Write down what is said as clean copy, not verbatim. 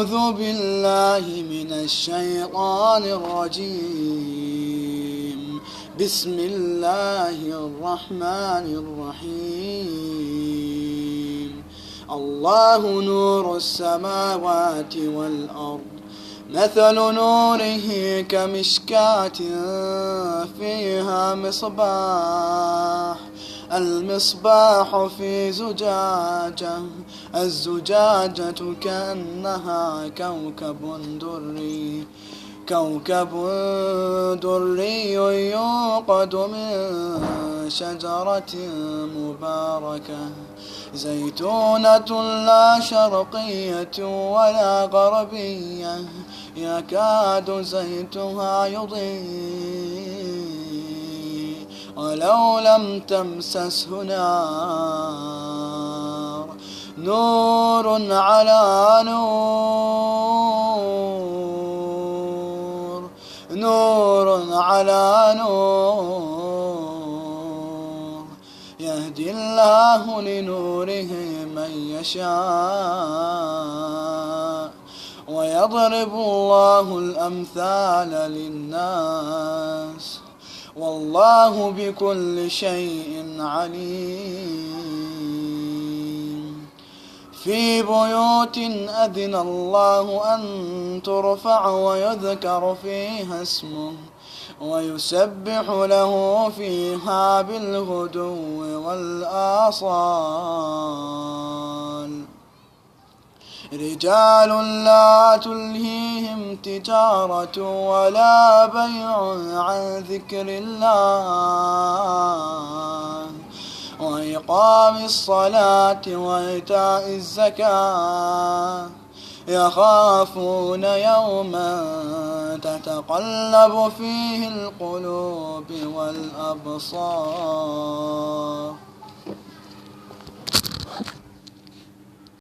أعوذ بالله من الشيطان الرجيم. بسم الله الرحمن الرحيم. الله نور السماوات والأرض، مثل نوره كمشكاة فيها مصباح، المصباح في زجاجة، الزجاجة كأنها كوكب دري يوقد من شجرة مباركة زيتونة لا شرقية ولا غربية يكاد زيتها يضيء ولو لم تمسسه نار، نور على نور، نور على نور، يهدي الله لنوره من يشاء ويضرب الله الأمثال للناس والله بكل شيء عليم. في بيوت أذن الله أن ترفع ويذكر فيها اسمه ويسبح له فيها بالغدو والآصال، رجال لا تلهيهم تجارة ولا بيع عن ذكر الله وإقام الصلاة وإيتاء الزكاة، يخافون يوما تتقلب فيه القلوب والأبصار.